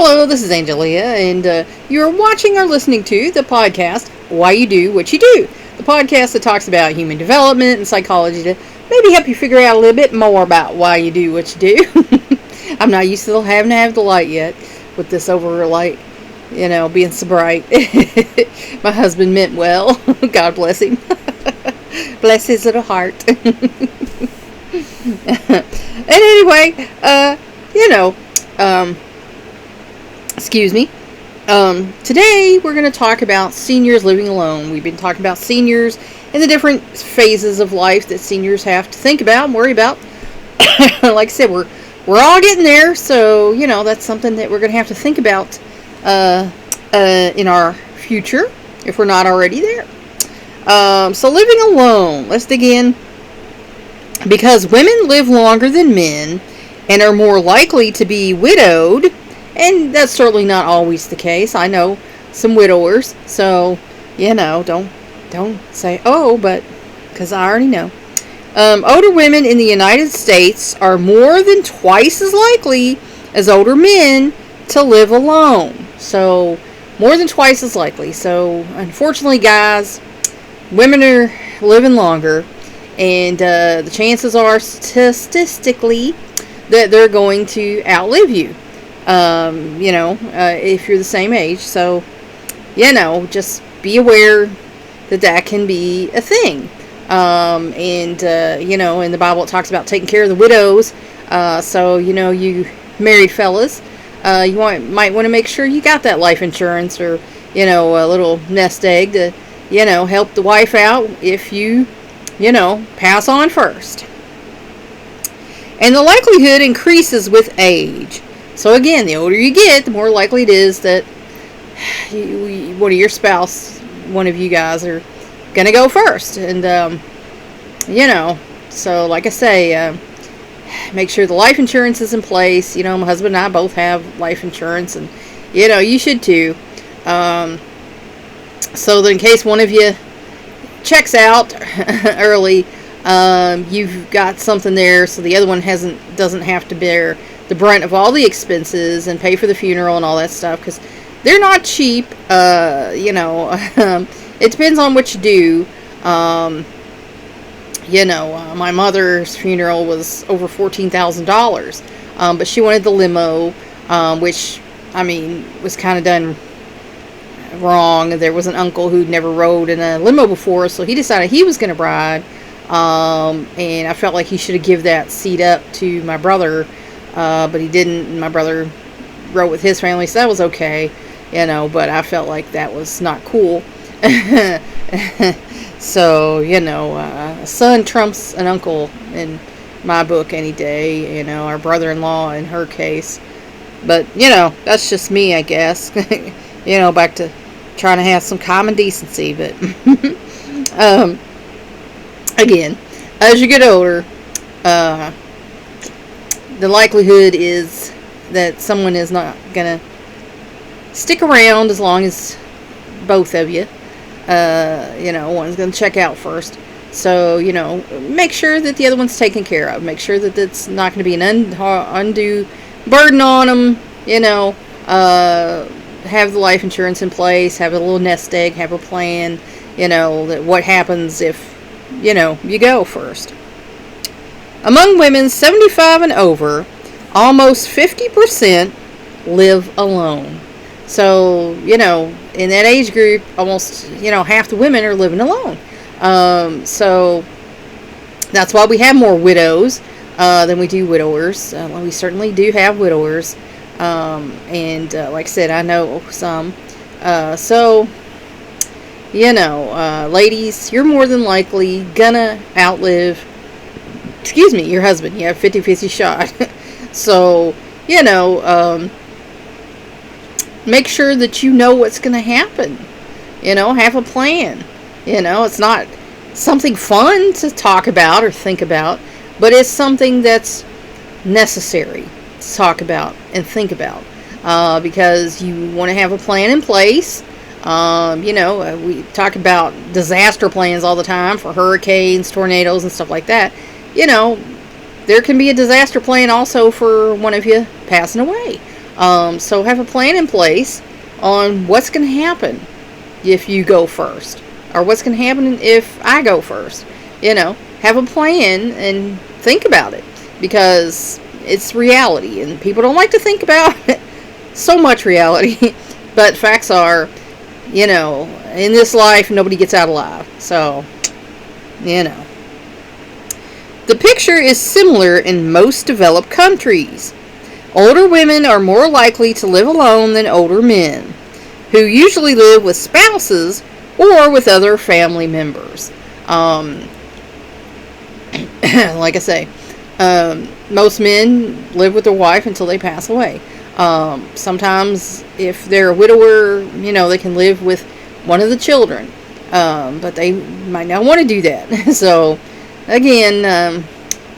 Hello, this is Angelia, and you're watching or listening to the podcast, Why You Do What You Do. The podcast that talks about human development and psychology to maybe help you figure out a little bit more about why you do what you do. I'm not used to having to have the light yet with this over light, being so bright. My husband meant well. God bless him. Bless his little heart. And anyway, excuse me. Today we're going to talk about seniors living alone. We've been talking about seniors and the different phases of life that seniors have to think about and worry about. Like I said, we're all getting there, so that's something that we're going to have to think about in our future if we're not already there. So living alone, let's dig in. Because women live longer than men and are more likely to be widowed, and that's certainly not always the case. I know some widowers, so don't say but because I already know. Older women in the United States are more than twice as likely as older men to live alone. So more than twice as likely. So unfortunately, guys, women are living longer. And the chances are, statistically, that they're going to outlive you, if you're the same age. So, just be aware that can be a thing. In the Bible it talks about taking care of the widows. So, you married fellas, you might want to make sure you got that life insurance or, a little nest egg to, help the wife out if you pass on first. And the likelihood increases with age. So again, the older you get, the more likely it is that one of you guys are going to go first. And, so like I say, make sure the life insurance is in place. My husband and I both have life insurance, and, you should too. So that in case one of you checks out early, you've got something there, so the other one doesn't have to bear the brunt of all the expenses and pay for the funeral and all that stuff, because they're not cheap. It depends on what you do. My mother's funeral was over $14,000, but she wanted the limo, which was kind of done wrong. There was an uncle who'd never rode in a limo before, so he decided he was going to ride, and I felt like he should have given that seat up to my brother, but he didn't, and my brother rode with his family, so that was okay, but I felt like that was not cool. So, a son trumps an uncle in my book any day, our brother-in-law in her case, but, that's just me, I guess. Back to trying to have some common decency, but again, as you get older, the likelihood is that someone is not gonna stick around as long as both of you. One's gonna check out first, so make sure that the other one's taken care of. Make sure that it's not going to be an undue burden on them. Have the life insurance in place, have a little nest egg, have a plan, that what happens if, you go first. Among women 75 and over, almost 50% live alone. So, in that age group, almost, half the women are living alone. So, that's why we have more widows than we do widowers. We certainly do have widowers. And like I said, I know some. So, ladies, you're more than likely gonna outlive, your husband. You have 50-50 shot. So, make sure that you know what's gonna happen. Have a plan. It's not something fun to talk about or think about, but it's something that's necessary to talk about and think about, because you want to have a plan in place. We talk about disaster plans all the time for hurricanes, tornadoes, and stuff like that. There can be a disaster plan also for one of you passing away. So have a plan in place on what's going to happen if you go first, or what's going to happen if I go first. Have a plan and think about it, because it's reality and people don't like to think about it. So much reality. But facts are, in this life, nobody gets out alive. So, The picture is similar in most developed countries. Older women are more likely to live alone than older men, who usually live with spouses or with other family members. Like I say, most men live with their wife until they pass away. Sometimes, if they're a widower, they can live with one of the children. But they might not want to do that. So, again,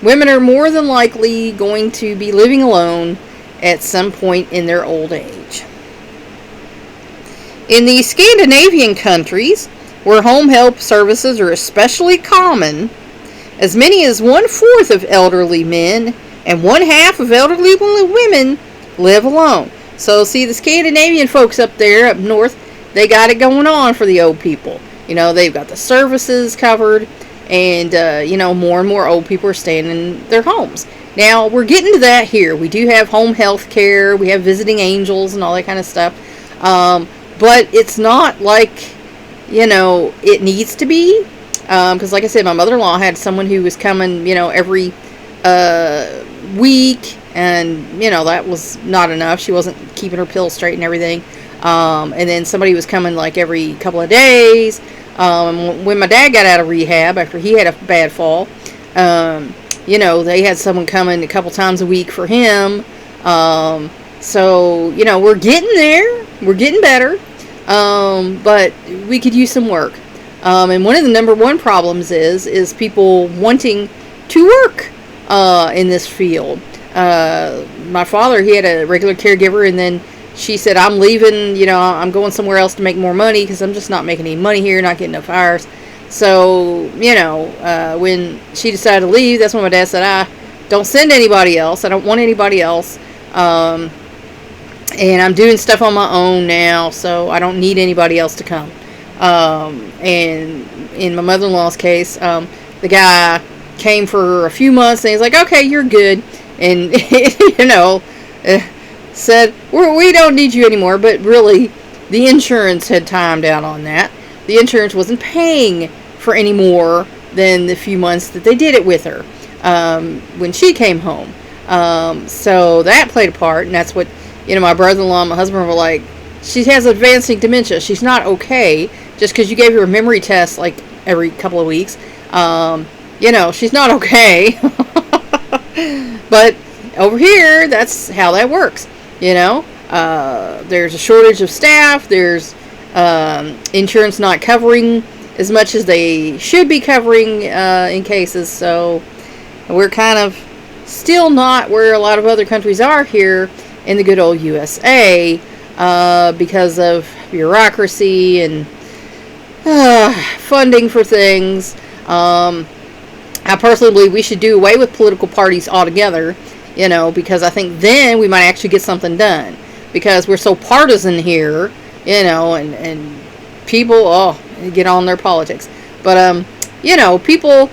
women are more than likely going to be living alone at some point in their old age. In the Scandinavian countries, where home help services are especially common, as many as 1/4 of elderly men and 1/2 of elderly women live alone. So, see, the Scandinavian folks up there, up north, they got it going on for the old people. They've got the services covered, and, more and more old people are staying in their homes. Now, we're getting to that here. We do have home health care, we have visiting angels and all that kind of stuff. But it's not like, it needs to be. Because, like I said, my mother-in-law had someone who was coming, every week, and, that was not enough. She wasn't keeping her pills straight and everything. And then somebody was coming, like, every couple of days. When my dad got out of rehab, after he had a bad fall, they had someone coming a couple times a week for him. So, we're getting there. We're getting better. But we could use some work. And one of the number one problems is people wanting to work in this field. My father, he had a regular caregiver, and then she said, I'm leaving, I'm going somewhere else to make more money, because I'm just not making any money here, not getting enough hours. So, when she decided to leave, that's when my dad said, don't send anybody else. I don't want anybody else. And I'm doing stuff on my own now, so I don't need anybody else to come. And in my mother-in-law's case, the guy came for a few months, and he's like, okay, you're good. And, said, we don't need you anymore. But really, the insurance had timed out on that. The insurance wasn't paying for any more than the few months that they did it with her when she came home. So that played a part, and that's what, my brother-in-law and my husband were like, she has advancing dementia. She's not okay just because you gave her a memory test like every couple of weeks. She's not okay. But over here, that's how that works. There's a shortage of staff. There's insurance not covering as much as they should be covering in cases. So we're kind of still not where a lot of other countries are here in the good old USA because of bureaucracy and funding for things. I personally believe we should do away with political parties altogether, because I think then we might actually get something done. Because we're so partisan here, and people, get on their politics. But, people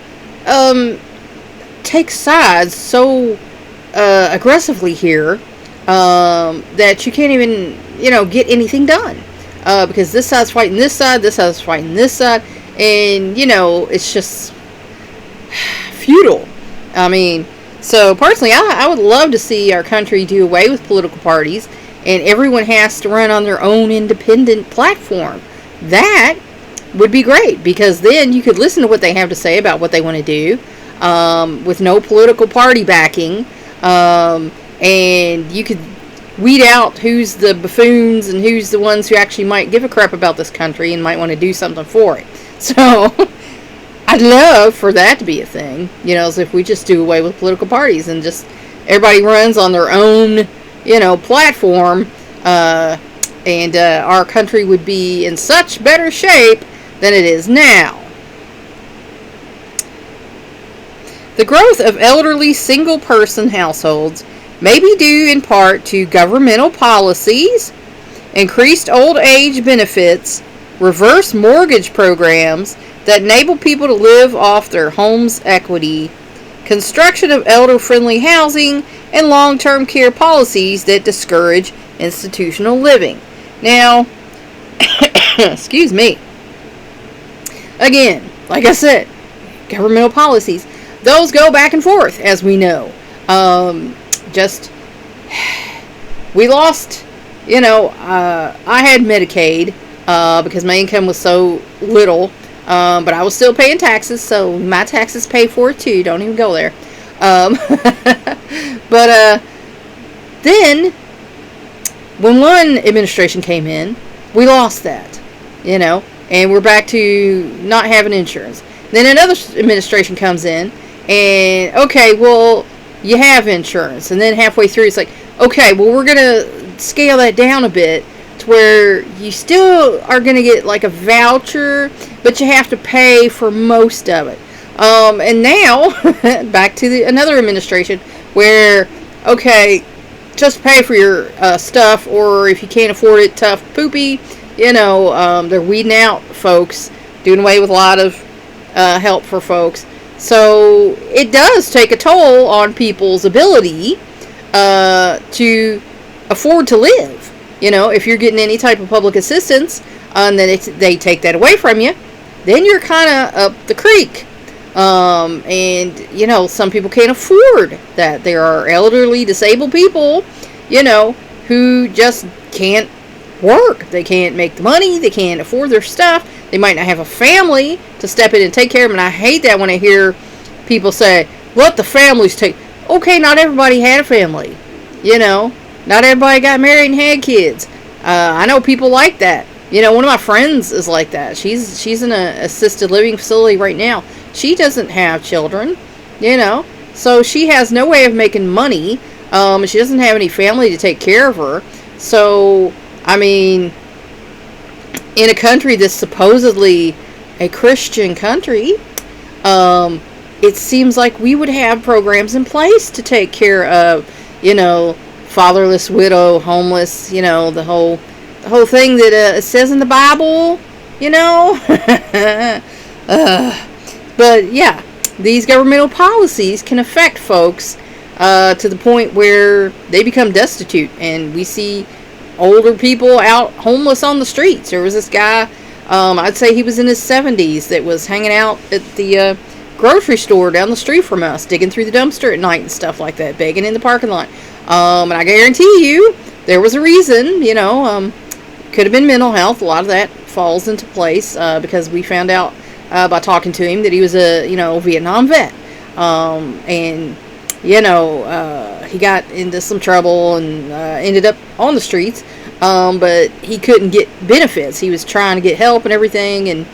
take sides so aggressively here that you can't even, get anything done. Because this side's fighting this side, this side's fighting this side, and, it's just futile. I mean, so personally, I would love to see our country do away with political parties, and everyone has to run on their own independent platform. That would be great, because then you could listen to what they have to say about what they want to do, with no political party backing, and you could weed out who's the buffoons and who's the ones who actually might give a crap about this country and might want to do something for it. So I'd love for that to be a thing, as if we just do away with political parties and just everybody runs on their own, platform, and our country would be in such better shape than it is now. The growth of elderly single-person households may be due in part to governmental policies, increased old age benefits, reverse mortgage programs that enable people to live off their home's equity, construction of elder-friendly housing, and long-term care policies that discourage institutional living. Now, excuse me. Again, like I said, governmental policies, those go back and forth, as we know. We lost, I had Medicaid because my income was so little, but I was still paying taxes, so my taxes pay for it too. Don't even go there. But then, when one administration came in, we lost that, and we're back to not having insurance. Then another administration comes in, and okay, well, you have insurance. And then halfway through, it's like, okay, well, we're going to scale that down a bit to where you still are going to get like a voucher, but you have to pay for most of it. And now, back to another administration where, okay, just pay for your stuff, or if you can't afford it, tough poopy, they're weeding out folks, doing away with a lot of help for folks. So it does take a toll on people's ability to afford to live. If you're getting any type of public assistance, and then they take that away from you, then you're kind of up the creek. And some people can't afford that. There are elderly, disabled people, who just can't work. They can't make the money. They can't afford their stuff. They might not have a family to step in and take care of them. And I hate that when I hear people say, let the families take. Okay, not everybody had a family. Not everybody got married and had kids. I know people like that. One of my friends is like that. She's in an assisted living facility right now. She doesn't have children, so she has no way of making money. She doesn't have any family to take care of her. So, I mean, in a country that's supposedly a Christian country, it seems like we would have programs in place to take care of, fatherless, widow, homeless, the whole thing that it says in the Bible, But yeah, these governmental policies can affect folks to the point where they become destitute, and we see older people out homeless on the streets. There was this guy, I'd say he was in his 70s, that was hanging out at the grocery store down the street from us, digging through the dumpster at night and stuff like that, begging in the parking lot. And I guarantee you, there was a reason, could have been mental health. A lot of that falls into place because we found out by talking to him that he was a, Vietnam vet. And, he got into some trouble and ended up on the streets. But he couldn't get benefits. He was trying to get help and everything. And,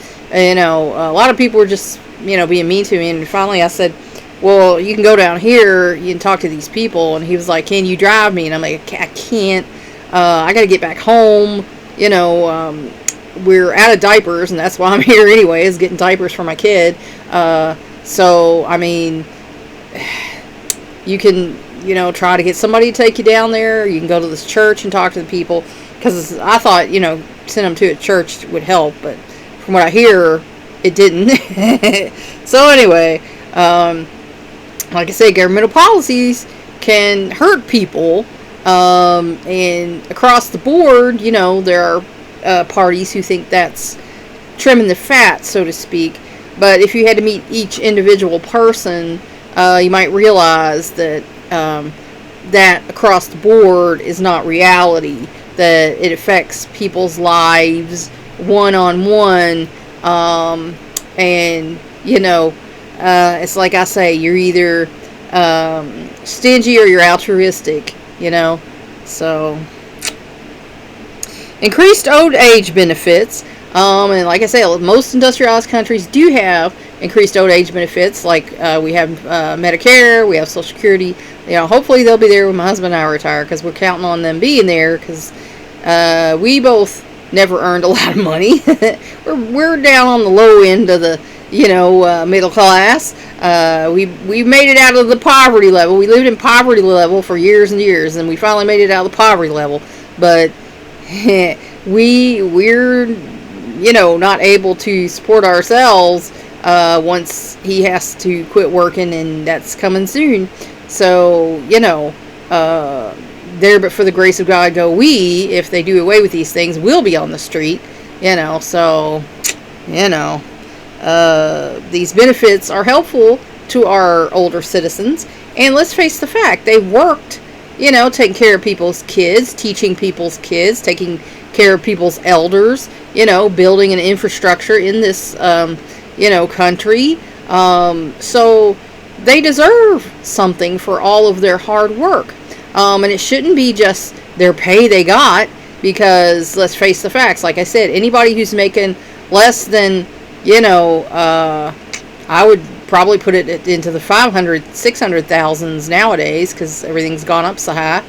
a lot of people were just, being mean to me. And finally I said, well, you can go down here, you can talk to these people. And he was like, can you drive me? And I'm like, I can't. I got to get back home. We're out of diapers, and that's why I'm here anyway, is getting diapers for my kid. So, I mean, you can, try to get somebody to take you down there. You can go to this church and talk to the people. Because I thought, send them to a church would help. But from what I hear, it didn't. So anyway, like I say, governmental policies can hurt people. And across the board, there are parties who think that's trimming the fat, so to speak. But if you had to meet each individual person, you might realize that that across the board is not reality. That it affects people's lives one-on-one. And, it's like I say, you're either stingy or you're altruistic, So, increased old age benefits. And like I say, most industrialized countries do have increased old age benefits. Like we have Medicare, we have Social Security. Hopefully they'll be there when my husband and I retire, because we're counting on them being there, because we both never earned a lot of money. we're down on the low end of the middle class. We made it out of the poverty level. We lived in poverty level for years and years, and we finally made it out of the poverty level. But we're not able to support ourselves once he has to quit working, and that's coming soon. So there, but for the grace of God go we. If they do away with these things, we'll be on the street. So these benefits are helpful to our older citizens. And let's face the fact, they worked, taking care of people's kids, teaching people's kids, taking care of people's elders, building an infrastructure in this, country. So they deserve something for all of their hard work. And it shouldn't be just their pay they got, because let's face the facts. Like I said, anybody who's making less than, I would probably put it into the 500, 600,000s nowadays, because everything's gone up so high,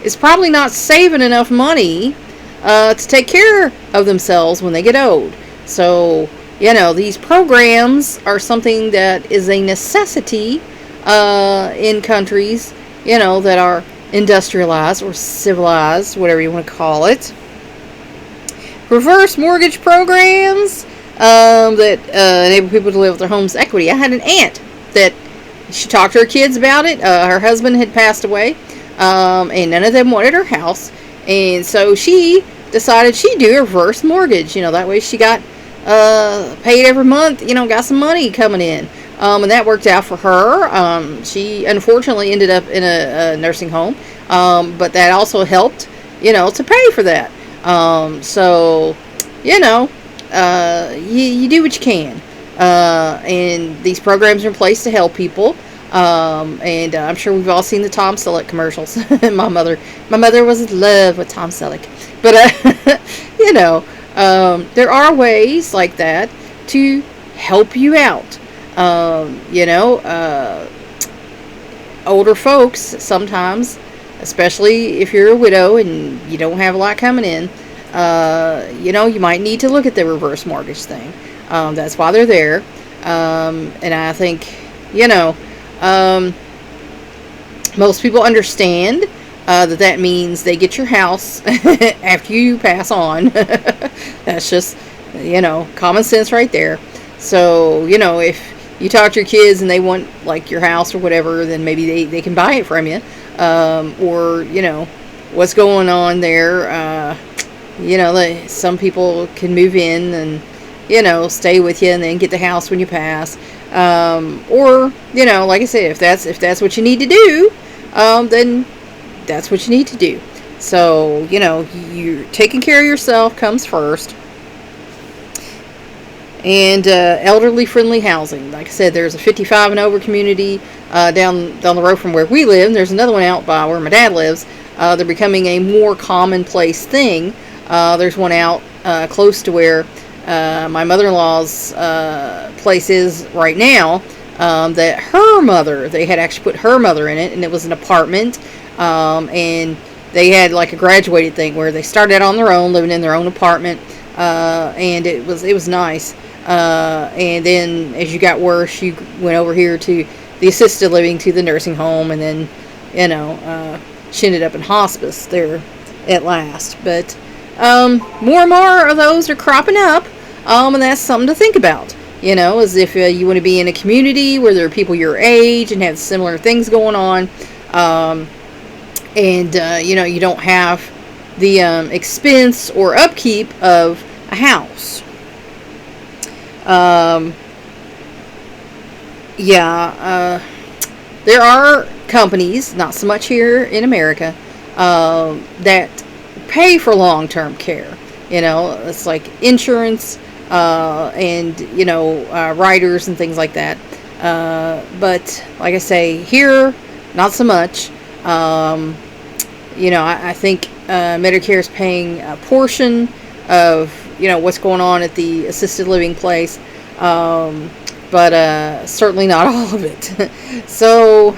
is probably not saving enough money to take care of themselves when they get old. So, these programs are something that is a necessity in countries, that are industrialized or civilized, whatever you want to call it. Reverse mortgage programs that enable people to live with their home's equity. I had an aunt that she talked to her kids about it. Her husband had passed away, and none of them wanted her house, and so she decided she'd do a reverse mortgage. That way she got paid every month. Got some money coming in. And that worked out for her. She unfortunately ended up in a nursing home, but that also helped, to pay for that. So, you do what you can. And these programs are in place to help people. And I'm sure we've all seen the Tom Selleck commercials. my mother was in love with Tom Selleck. But, there are ways like that to help you out. Older folks sometimes, especially if you're a widow and you don't have a lot coming in, you might need to look at the reverse mortgage thing. That's why they're there. And I think, most people understand that means they get your house after you pass on. That's just, common sense right there. So, if you talk to your kids and they want like your house or whatever, then maybe they can buy it from you. Or, what's going on there. Some people can move in and, stay with you and then get the house when you pass. Or, like I said, if that's what you need to do, then that's what you need to do. So, you're taking care of yourself comes first. And elderly friendly housing. Like I said, there's a 55 and over community down the road from where we live. There's another one out by where my dad lives. They're becoming a more commonplace thing. There's one out close to where my mother-in-law's place is right now. That her mother, they had actually put her mother in it, and it was an apartment. And they had like a graduated thing where they started out on their own, living in their own apartment. And it was nice. And then as you got worse, you went over here to the assisted living, to the nursing home, and then, she ended up in hospice there at last. But more and more of those are cropping up, and that's something to think about. As if you want to be in a community where there are people your age and have similar things going on, and you don't have the expense or upkeep of a house. There are companies, not so much here in America, that pay for long-term care. It's like insurance, and riders and things like that. But like I say, here, not so much. I think Medicare is paying a portion of what's going on at the assisted living place, but certainly not all of it. So,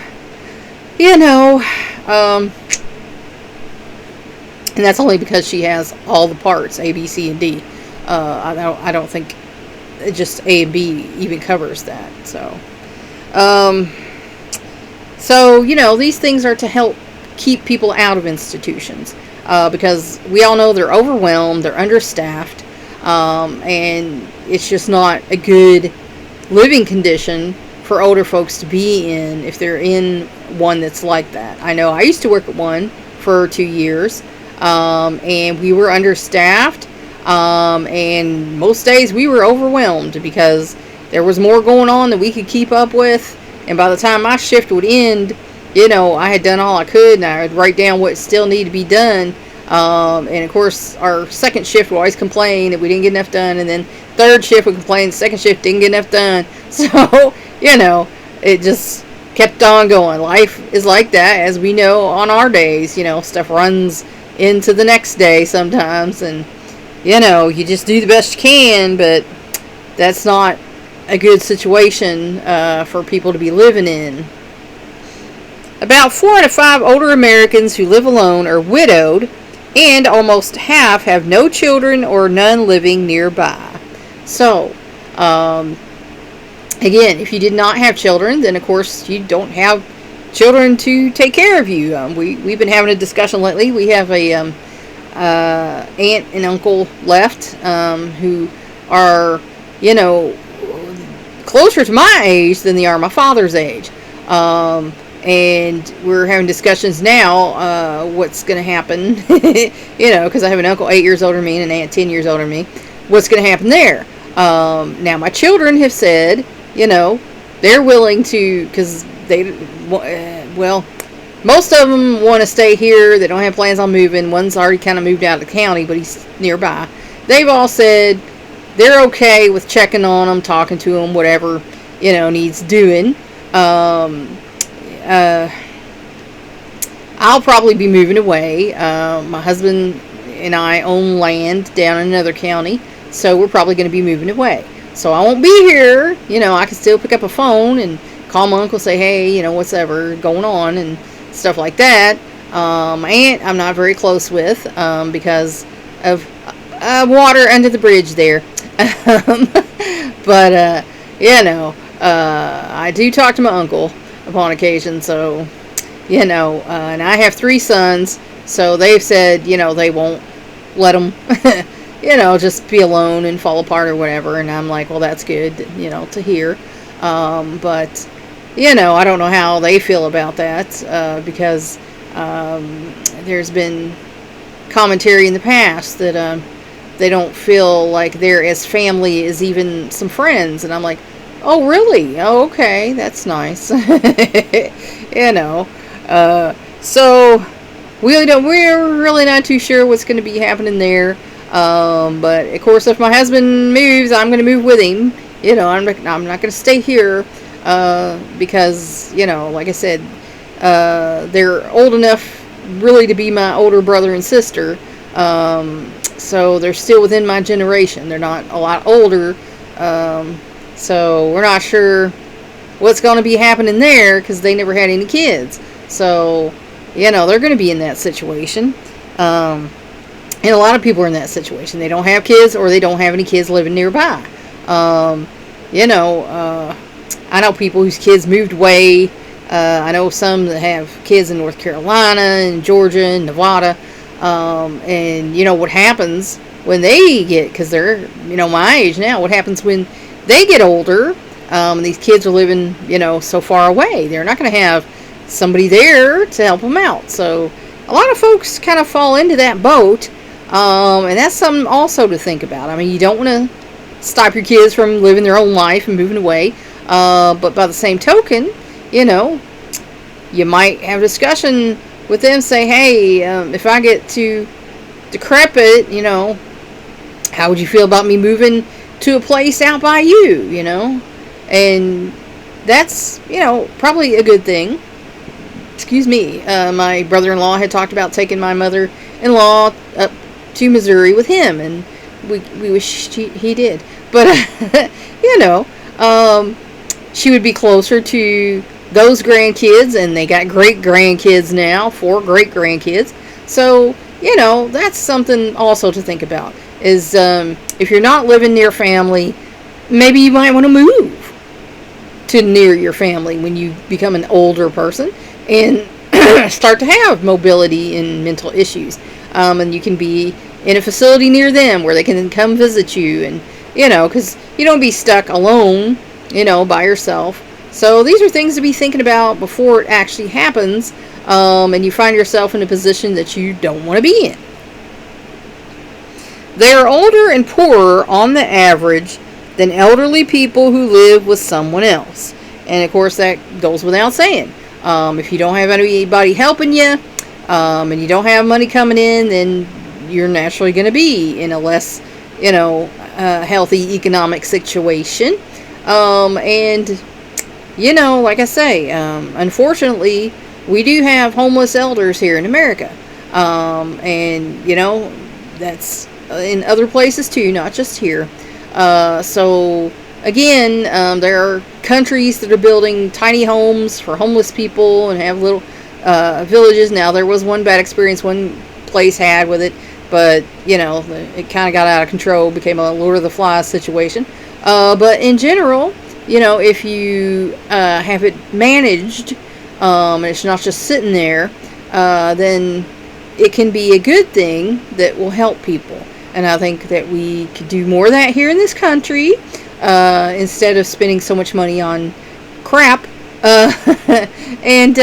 and that's only because she has all the parts, A, B, C, and D. I don't think just A and B even covers that. Um, so, these things are to help keep people out of institutions, because we all know they're overwhelmed, they're understaffed, and it's just not a good living condition for older folks to be in if they're in one that's like that. I know I used to work at one for 2 years, and we were understaffed, and most days we were overwhelmed because there was more going on than we could keep up with, and by the time my shift would end, I had done all I could, and I would write down what still needed to be done. And of course, our second shift would always complain that we didn't get enough done, and then third shift would complain the second shift didn't get enough done. So, it just kept on going. Life is like that, as we know on our days. Stuff runs into the next day sometimes, and, you just do the best you can, but that's not a good situation for people to be living in. About 4 out of 5 older Americans who live alone are widowed, and almost half have no children or none living nearby. So, again, if you did not have children, then of course you don't have children to take care of you. We've been having a discussion lately. We have a aunt and uncle left who are, closer to my age than they are my father's age. And we're having discussions now, what's going to happen, because I have an uncle 8 years older than me and an aunt 10 years older than me. What's going to happen there? Now, my children have said, they're willing to, because they, most of them want to stay here. They don't have plans on moving. One's already kind of moved out of the county, but he's nearby. They've all said they're okay with checking on them, talking to them, whatever, needs doing. I'll probably be moving away. My husband and I own land down in another county, so we're probably going to be moving away. So I won't be here. I can still pick up a phone and call my uncle, say, hey, what's ever going on and stuff like that. My aunt I'm not very close with because of water under the bridge there. But, I do talk to my uncle upon occasion, so, and I have 3 sons, so they've said, they won't let them, just be alone and fall apart or whatever, and I'm like, well, that's good, to hear, but, I don't know how they feel about that, because, there's been commentary in the past that, they don't feel like they're as family as even some friends, and I'm like, oh, really? Oh, okay. That's nice. So we're really not too sure what's going to be happening there. But of course, if my husband moves, I'm going to move with him. I'm not going to stay here, because, like I said, they're old enough really to be my older brother and sister. So they're still within my generation. They're not a lot older. So we're not sure what's going to be happening there because they never had any kids. So, they're going to be in that situation. And a lot of people are in that situation. They don't have kids or they don't have any kids living nearby. I know people whose kids moved away. I know some that have kids in North Carolina and Georgia and Nevada. And what happens when they get, because they're, my age now, what happens when they get older, and these kids are living, so far away. They're not going to have somebody there to help them out. So a lot of folks kind of fall into that boat, and that's something also to think about. I mean, you don't want to stop your kids from living their own life and moving away, but by the same token, you might have a discussion with them, say, hey, if I get too decrepit, how would you feel about me moving to a place out by you, and that's, probably a good thing. Excuse me. My brother-in-law had talked about taking my mother-in-law up to Missouri with him, and we wish he did. But, she would be closer to those grandkids, and they got great grandkids now, 4 great grandkids. So, that's something also to think about, is if you're not living near family, maybe you might want to move to near your family when you become an older person and start to have mobility and mental issues. And you can be in a facility near them where they can come visit you, and because you don't be stuck alone, by yourself. So these are things to be thinking about before it actually happens, and you find yourself in a position that you don't want to be in. They are older and poorer on the average than elderly people who live with someone else. And of course that goes without saying. If you don't have anybody helping you, and you don't have money coming in, then you're naturally going to be in a less, healthy economic situation. And, like I say, unfortunately, we do have homeless elders here in America. And, that's in other places too, not just here. So, again, there are countries that are building tiny homes for homeless people and have little villages. Now, there was one bad experience one place had with it, but, it kind of got out of control, became a Lord of the Flies situation. But in general, if you have it managed, and it's not just sitting there, then it can be a good thing that will help people. And I think that we could do more of that here in this country, instead of spending so much money on crap, and,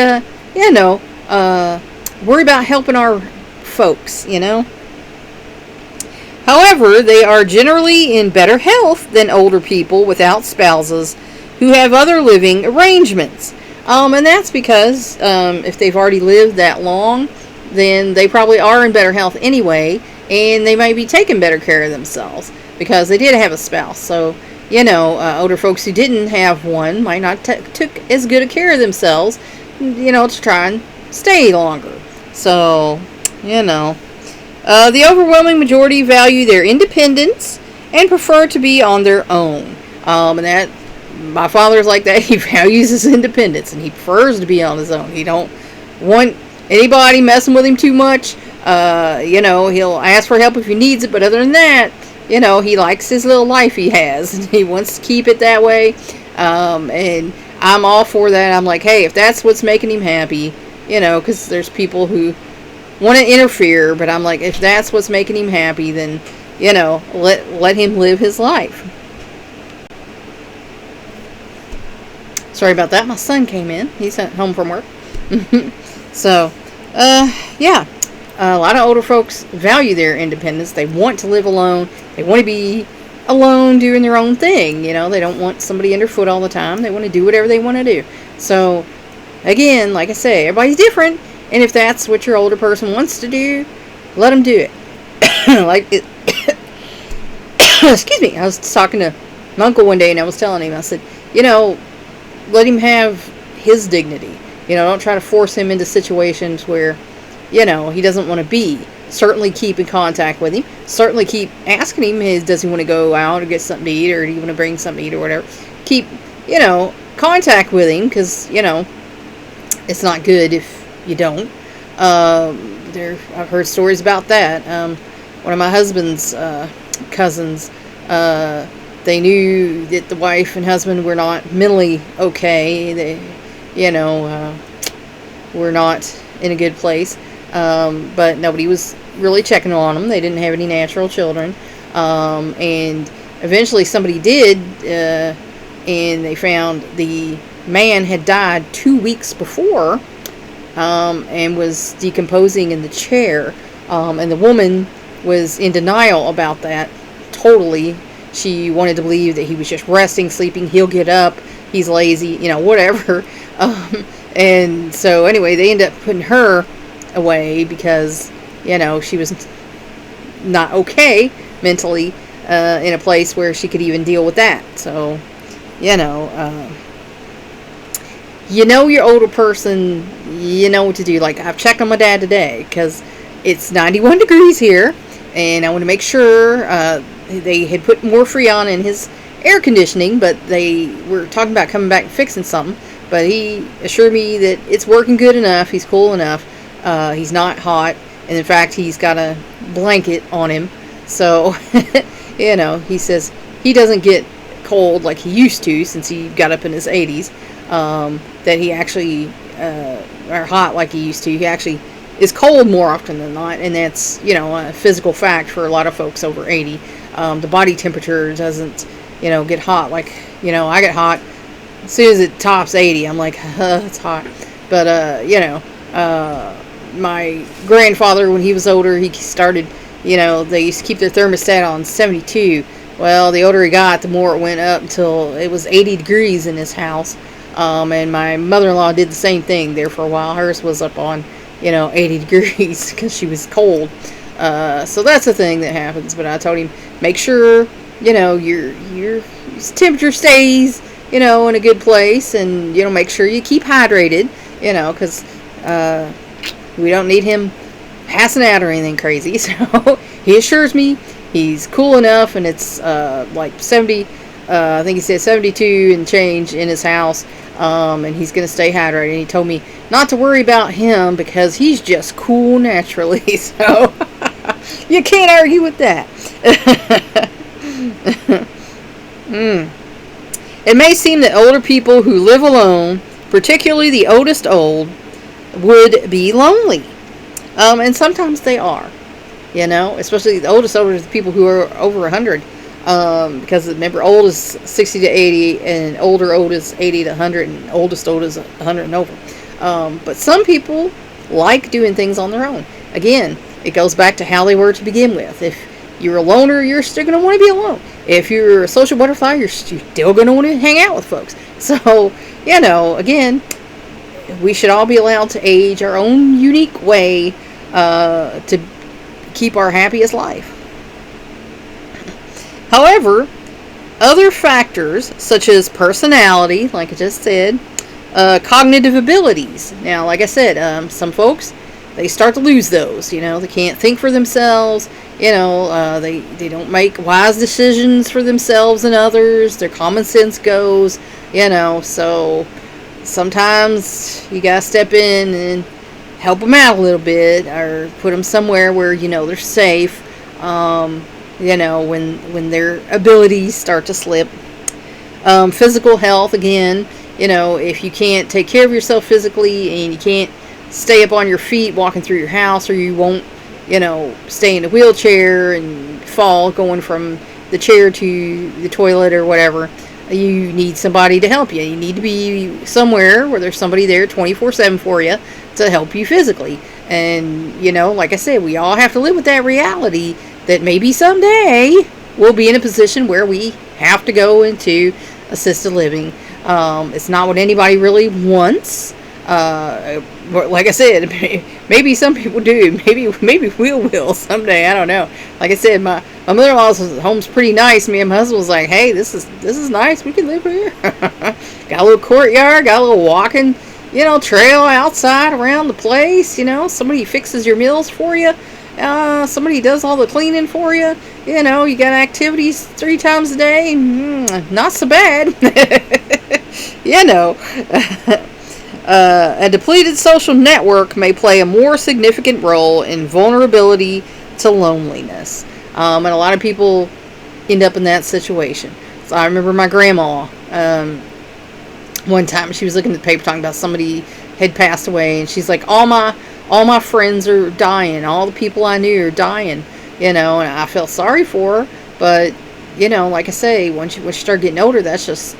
worry about helping our folks, However, they are generally in better health than older people without spouses who have other living arrangements. And that's because if they've already lived that long, then they probably are in better health anyway, and they might be taking better care of themselves because they did have a spouse. So, older folks who didn't have one might not took as good a care of themselves, to try and stay longer. So, the overwhelming majority value their independence and prefer to be on their own. And that, my father's like that. He values his independence and he prefers to be on his own. He don't want anybody messing with him too much. He'll ask for help if he needs it, but other than that, he likes his little life he has, and he wants to keep it that way. And I'm all for that. I'm like, hey, if that's what's making him happy, because there's people who want to interfere, but I'm like, if that's what's making him happy, then, let him live his life. Sorry about that. My son came in. He's home from work. So, yeah. A lot of older folks value their independence. They want to live alone. They want to be alone doing their own thing. They don't want somebody underfoot all the time. They want to do whatever they want to do. So, again, like I say, everybody's different. And if that's what your older person wants to do, let them do it. Excuse me. I was talking to my uncle one day, and I was telling him, I said, let him have his dignity. Don't try to force him into situations where, he doesn't want to be. Certainly keep in contact with him. Certainly keep asking him, does he want to go out or get something to eat, or do you want to bring something to eat or whatever. Keep, contact with him, because, it's not good if you don't. I've heard stories about that. One of my husband's cousins, they knew that the wife and husband were not mentally okay. They, were not in a good place. But nobody was really checking on them. They didn't have any natural children. And eventually somebody did, and they found the man had died 2 weeks before, and was decomposing in the chair. And the woman was in denial about that, totally. She wanted to believe that he was just resting, sleeping. He'll get up. He's lazy, whatever. And so anyway, they ended up putting her away because, she was not okay mentally, in a place where she could even deal with that. So, your older person, what to do. Like, I've checked on my dad today because it's 91 degrees here, and I want to make sure they had put more Freon in his air conditioning, but they were talking about coming back and fixing something. But he assured me that it's working good enough. He's cool enough. He's not hot, and in fact, he's got a blanket on him. So, he says he doesn't get cold like he used to since he got up in his 80s. That he actually, or hot like he used to. He actually is cold more often than not, and that's, a physical fact for a lot of folks over 80. The body temperature doesn't, get hot like, I get hot as soon as it tops 80. I'm like, it's hot. But, my grandfather, when he was older, he started, they used to keep their thermostat on 72. Well, the older he got, the more it went up until it was 80 degrees in his house. And my mother-in-law did the same thing there for a while. Hers was up on, 80 degrees because she was cold. So that's the thing that happens. But I told him, make sure, your temperature stays, in a good place, and, make sure you keep hydrated, because we don't need him passing out or anything crazy. So he assures me he's cool enough, and it's like 70, I think he said 72 and change in his house, and he's going to stay hydrated. And he told me not to worry about him because he's just cool naturally. So you can't argue with that. It may seem that older people who live alone, particularly the oldest old, would be lonely. And sometimes they are, especially the oldest older is the people who are over 100. Because remember, old is 60 to 80, and old is 80 to 100, and oldest old is 100 and over. But some people like doing things on their own. Again, it goes back to how they were to begin with. If you're a loner, you're still going to want to be alone. If you're a social butterfly, you're still going to want to hang out with folks. So, again, we should all be allowed to age our own unique way to keep our happiest life. However, other factors such as personality, like I just said, cognitive abilities. Now, like I said, some folks, they start to lose those. They can't think for themselves. They don't make wise decisions for themselves and others. Their common sense goes. So sometimes you gotta step in and help them out a little bit, or put them somewhere where they're safe. When their abilities start to slip. Physical health, again, if you can't take care of yourself physically and you can't stay up on your feet walking through your house, or you won't, stay in a wheelchair and fall going from the chair to the toilet or whatever, you need somebody to help you. You need to be somewhere where there's somebody there 24/7 for you to help you physically. And, like I said, we all have to live with that reality that maybe someday we'll be in a position where we have to go into assisted living. It's not what anybody really wants. Like I said, maybe some people do. Maybe we will someday. I don't know. Like I said, my mother-in-law's home's pretty nice. Me and my husband was like, hey, this is nice. We can live here. Got a little courtyard. Got a little walking, trail outside around the place. Somebody fixes your meals for you. Somebody does all the cleaning for you. You got activities 3 times a day. Not so bad. A depleted social network may play a more significant role in vulnerability to loneliness. And a lot of people end up in that situation. So I remember my grandma, one time she was looking at the paper talking about somebody had passed away, and she's like, all my friends are dying. All the people I knew are dying, and I felt sorry for her. But, like I say, once you start getting older, that's just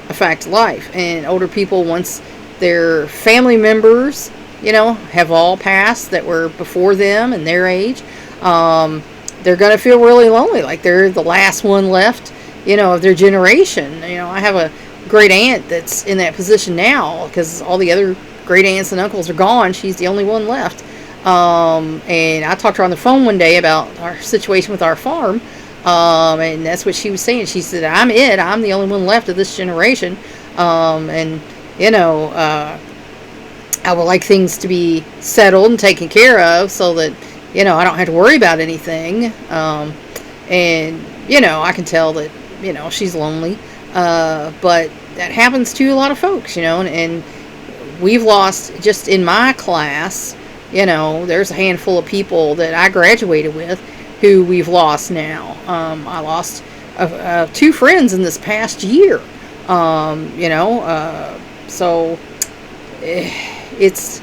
a fact of life. And older people, once their family members, have all passed that were before them and their age, they're going to feel really lonely, like they're the last one left, of their generation. I have a great aunt that's in that position now because all the other great aunts and uncles are gone. She's the only one left. And I talked to her on the phone one day about our situation with our farm. And that's what she was saying. She said, I'm the only one left of this generation. And, I would like things to be settled and taken care of so that, I don't have to worry about anything. And, I can tell that, she's lonely. But that happens to a lot of folks, and we've lost, just in my class, there's a handful of people that I graduated with who we've lost now. I lost two friends in this past year. So it's,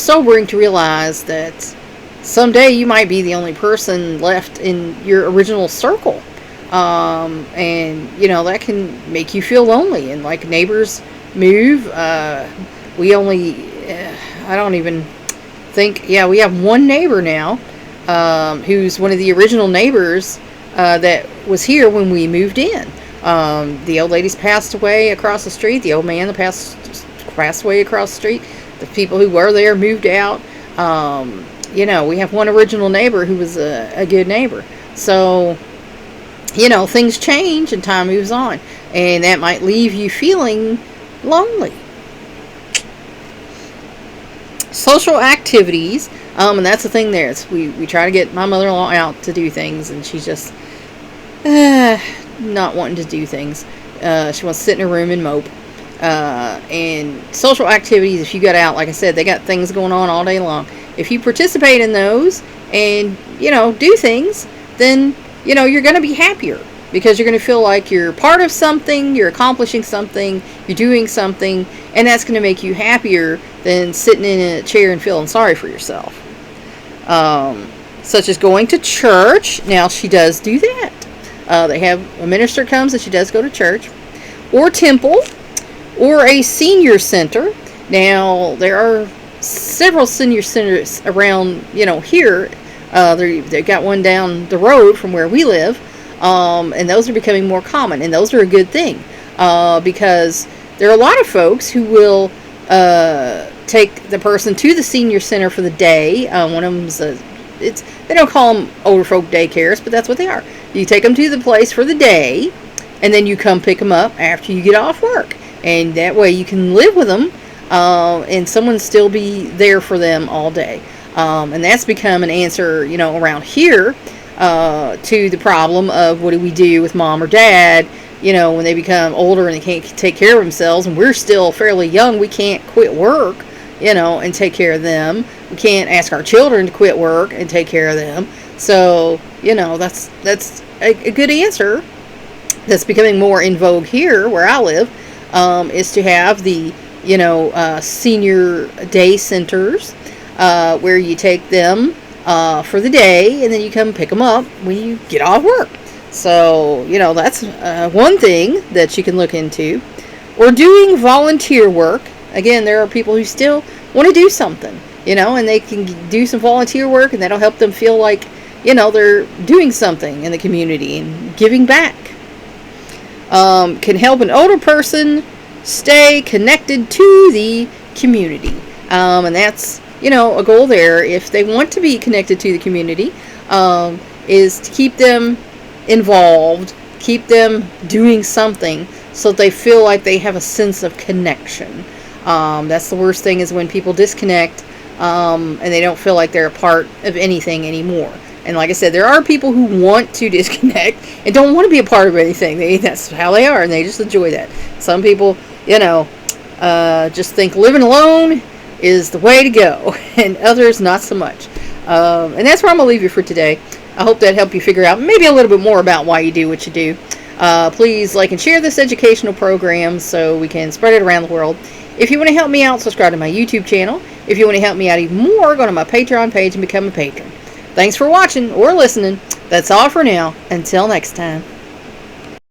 sobering to realize that someday you might be the only person left in your original circle. And, that can make you feel lonely. And like neighbors move, we only, I don't even think, we have one neighbor now, who's one of the original neighbors that was here when we moved in. The old lady's passed away across the street. The old man passed away across the street. The people who were there moved out. We have one original neighbor who was a good neighbor. So, things change and time moves on. And that might leave you feeling lonely. Social activities. And that's the thing there. We try to get my mother-in-law out to do things, and she's just not wanting to do things. She wants to sit in her room and mope. And social activities, if you got out, like I said, they got things going on all day long. If you participate in those and, do things, then, you're going to be happier, because you're going to feel like you're part of something, you're accomplishing something, you're doing something, and that's going to make you happier than sitting in a chair and feeling sorry for yourself. Such as going to church. Now, she does do that. They have a minister comes and she does go to church, or temple, or a senior center. Now, there are several senior centers around, here. They've got one down the road from where we live, and those are becoming more common, and those are a good thing, because there are a lot of folks who will take the person to the senior center for the day. One of them's they don't call them older folk daycares, but that's what they are. You take them to the place for the day, and then you come pick them up after you get off work, and that way you can live with them, and someone still be there for them all day. And that's become an answer, around here, to the problem of what do we do with mom or dad, when they become older and they can't take care of themselves, and we're still fairly young. We can't quit work, and take care of them. We can't ask our children to quit work and take care of them. So, that's a good answer that's becoming more in vogue here where I live, is to have the, senior day centers, where you take them for the day, and then you come pick them up when you get off work. So, that's one thing that you can look into. Or doing volunteer work. Again, there are people who still want to do something, and they can do some volunteer work, and that'll help them feel like, they're doing something in the community and giving back. Can help an older person stay connected to the community. And that's, a goal there. If they want to be connected to the community, is to keep them involved, keep them doing something so they feel like they have a sense of connection. That's the worst thing, is when people disconnect, and they don't feel like they're a part of anything anymore. And like I said, there are people who want to disconnect and don't want to be a part of anything. That's how they are, and they just enjoy that. Some people, just think living alone is the way to go, and others not so much. And that's where I'm going to leave you for today. I hope that helped you figure out maybe a little bit more about why you do what you do. Please like and share this educational program so we can spread it around the world. If you want to help me out, subscribe to my YouTube channel. If you want to help me out even more, go to my Patreon page and become a patron. Thanks for watching or listening. That's all for now. Until next time.